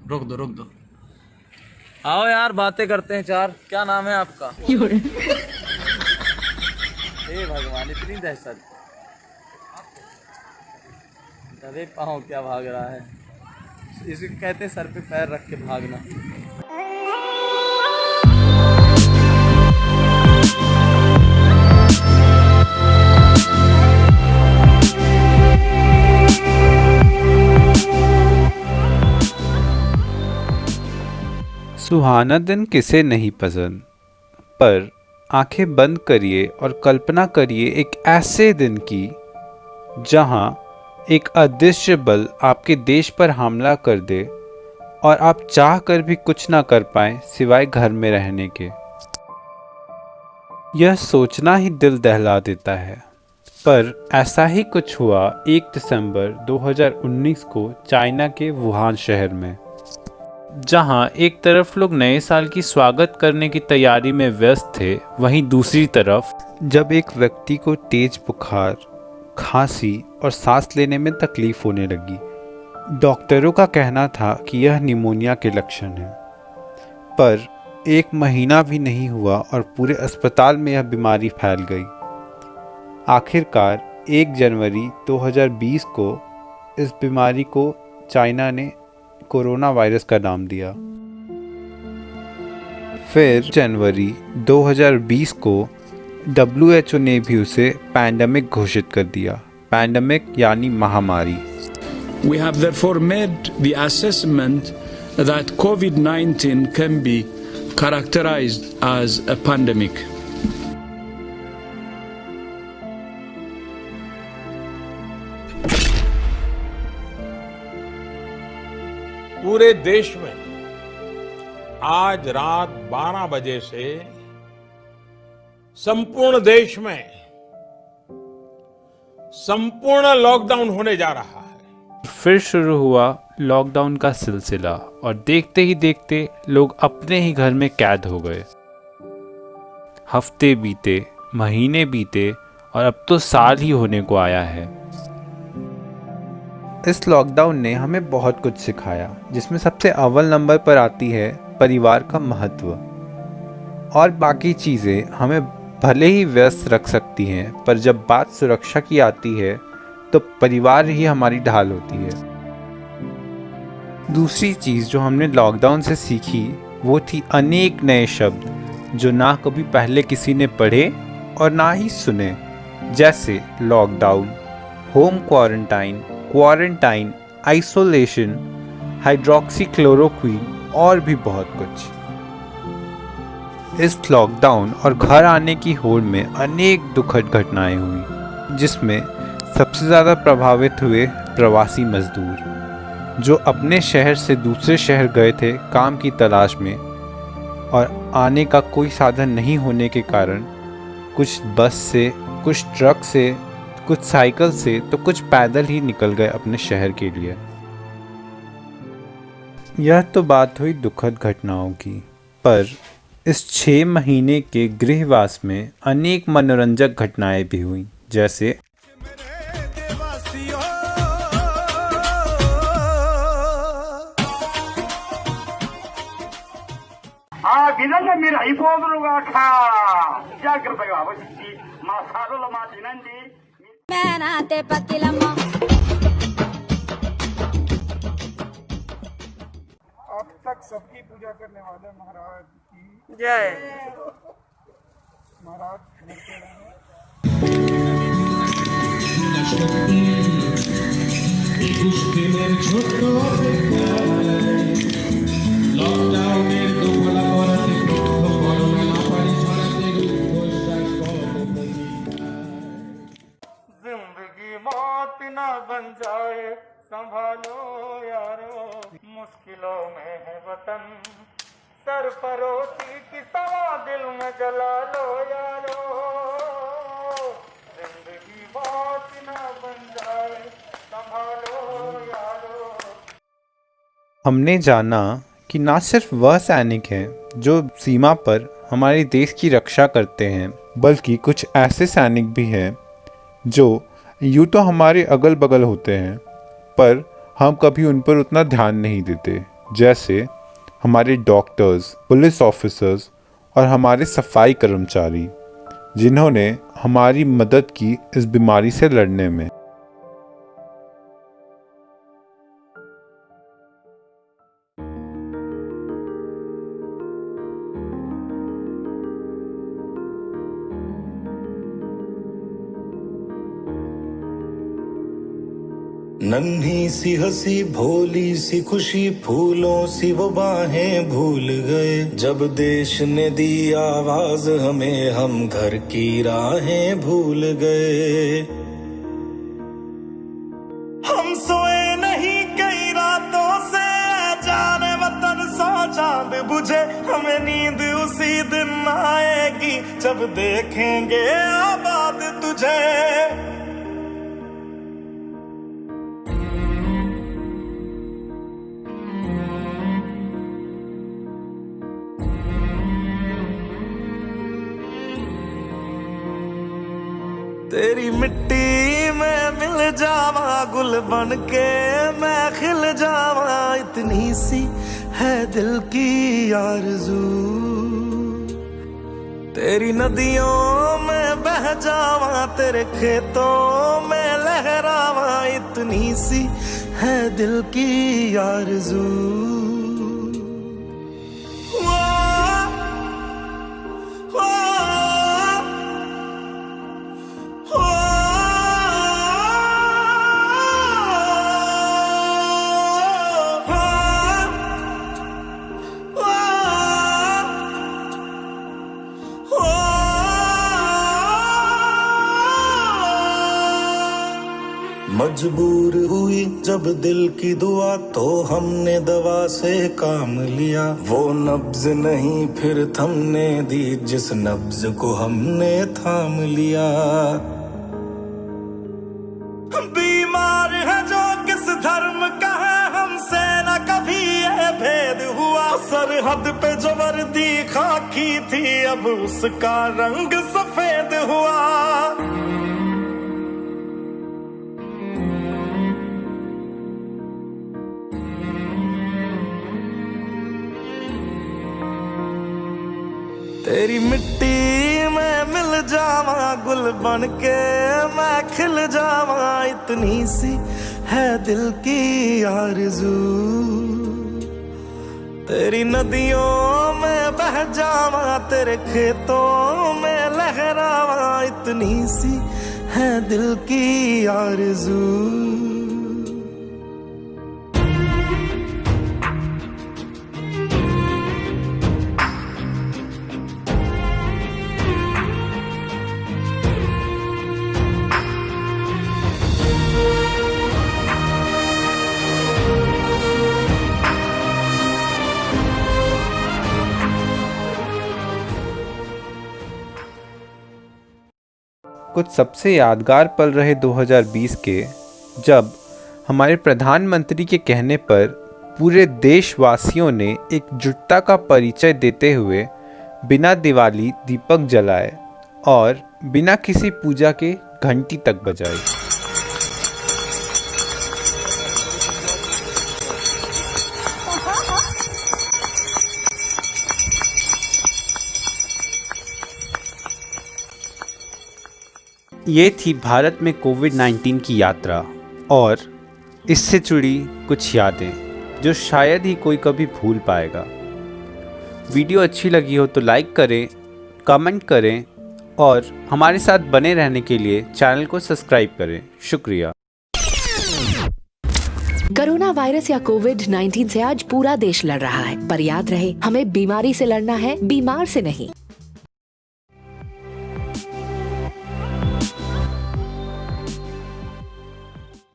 रुक दो। आओ यार बातें करते हैं चार। क्या नाम है आपका? हे भगवान, इतनी दहशत। अरे पाँव क्या भाग रहा है। इसे कहते हैं सर पे पैर रख के भागना। सुहाना दिन किसे नहीं पसंद, पर आंखें बंद करिए और कल्पना करिए एक ऐसे दिन की जहां एक अदृश्य बल आपके देश पर हमला कर दे और आप चाह कर भी कुछ ना कर पाएं सिवाय घर में रहने के। यह सोचना ही दिल दहला देता है, पर ऐसा ही कुछ हुआ 1 दिसंबर 2019 को चाइना के वुहान शहर में, जहां एक तरफ लोग नए साल की स्वागत करने की तैयारी में व्यस्त थे, वहीं दूसरी तरफ जब एक व्यक्ति को तेज बुखार, खांसी और सांस लेने में तकलीफ होने लगी। डॉक्टरों का कहना था कि यह निमोनिया के लक्षण हैं, पर 1 महीना भी नहीं हुआ और पूरे अस्पताल में यह बीमारी फैल गई। आखिरकार 1 जनवरी 2020 को इस बीमारी को चाइना ने कोरोना वायरस का नाम दिया। फिर जनवरी 2020 को WHO ने भी उसे पैंडेमिक घोषित कर दिया। पैंडेमिक यानी महामारी। We have therefore made the assessment that COVID-19 can be characterized as a pandemic. पूरे देश में आज रात 12 बजे से संपूर्ण देश में संपूर्ण लॉकडाउन होने जा रहा है। फिर शुरू हुआ लॉकडाउन का सिलसिला और देखते ही देखते लोग अपने ही घर में कैद हो गए। हफ्ते बीते, महीने बीते और अब तो साल ही होने को आया है। इस लॉकडाउन ने हमें बहुत कुछ सिखाया, जिसमें सबसे अव्वल नंबर पर आती है परिवार का महत्व। और बाकी चीज़ें हमें भले ही व्यस्त रख सकती हैं, पर जब बात सुरक्षा की आती है तो परिवार ही हमारी ढाल होती है। दूसरी चीज़ जो हमने लॉकडाउन से सीखी वो थी अनेक नए शब्द जो ना कभी पहले किसी ने पढ़े और ना ही सुने, जैसे lockdown, home quarantine, isolation, hydroxychloroquine और भी बहुत कुछ। इस लॉकडाउन और घर आने की होड़ में अनेक दुखद घटनाएं हुई, जिसमें सबसे ज़्यादा प्रभावित हुए प्रवासी मजदूर, जो अपने शहर से दूसरे शहर गए थे काम की तलाश में, और आने का कोई साधन नहीं होने के कारण कुछ बस से, कुछ ट्रक से, कुछ साइकिल से तो कुछ पैदल ही निकल गए अपने शहर के लिए। यह तो बात हुई दुखद घटनाओं की, पर इस 6 महीने के गृहवास में अनेक मनोरंजक घटनाएं भी हुई, जैसे अब तक सबकी पूजा करने वाले महाराज की जय। महाराज मिलते रहे। जिंदगी मौत ना बन जाए, संभालो यारो, मुश्किलों में है वतन, सरफरोशी की सवा दिल में जला लो यारो, जिंदगी मौत ना बन जाए, संभालो यारो। हमने जाना कि ना सिर्फ वह सैनिक हैं जो सीमा पर हमारे देश की रक्षा करते हैं, बल्कि कुछ ऐसे सैनिक भी हैं जो यूँ तो हमारे अगल बगल होते हैं, पर हम कभी उन पर उतना ध्यान नहीं देते, जैसे हमारे डॉक्टर्स, पुलिस ऑफिसर्स और हमारे सफाई कर्मचारी, जिन्होंने हमारी मदद की इस बीमारी से लड़ने में। नन्ही सी हंसी, भोली सी खुशी, फूलों सी वो बाहें भूल गए। जब देश ने दी आवाज हमें, हम घर की राहें भूल गए। हम सोए नहीं कई रातों से, जाने वतन सौ चांद बुझे। हमें नींद उसी दिन आएगी जब देखेंगे आबाद तुझे। तेरी मिट्टी में मिल जावा, गुल बन के मैं खिल जावा। इतनी सी है दिल की आरज़ू, तेरी नदियों में बह जावा, तेरे खेतों में लहरावा। इतनी सी है दिल की आरज़ू। मजबूर हुई जब दिल की दुआ, तो हमने दवा से काम लिया। वो नब्ज नहीं फिर थमने दी, जिस नब्ज को हमने थाम लिया। बीमार है जो किस धर्म का है, हमसे न कभी ये भेद हुआ। सरहद पे जो वर्दी खाकी थी, अब उसका रंग सफेद हुआ। तेरी मिट्टी में मिल जावा, गुल बन के मैं खिल जावा। इतनी सी है दिल की आरज़ू, तेरी नदियों में बह जावा, तेरे खेतों में लहरावा। इतनी सी है दिल की आरज़ू। कुछ सबसे यादगार पल रहे 2020 के, जब हमारे प्रधानमंत्री के कहने पर पूरे देशवासियों ने एकजुटता का परिचय देते हुए बिना दिवाली दीपक जलाए और बिना किसी पूजा के घंटी तक बजाई। ये थी भारत में कोविड-19 की यात्रा और इससे जुड़ी कुछ यादें जो शायद ही कोई कभी भूल पाएगा। वीडियो अच्छी लगी हो तो लाइक करें, कमेंट करें और हमारे साथ बने रहने के लिए चैनल को सब्सक्राइब करें। शुक्रिया। कोरोना वायरस या कोविड-19 से आज पूरा देश लड़ रहा है, पर याद रहे हमें बीमारी से लड़ना है, बीमार से नहीं।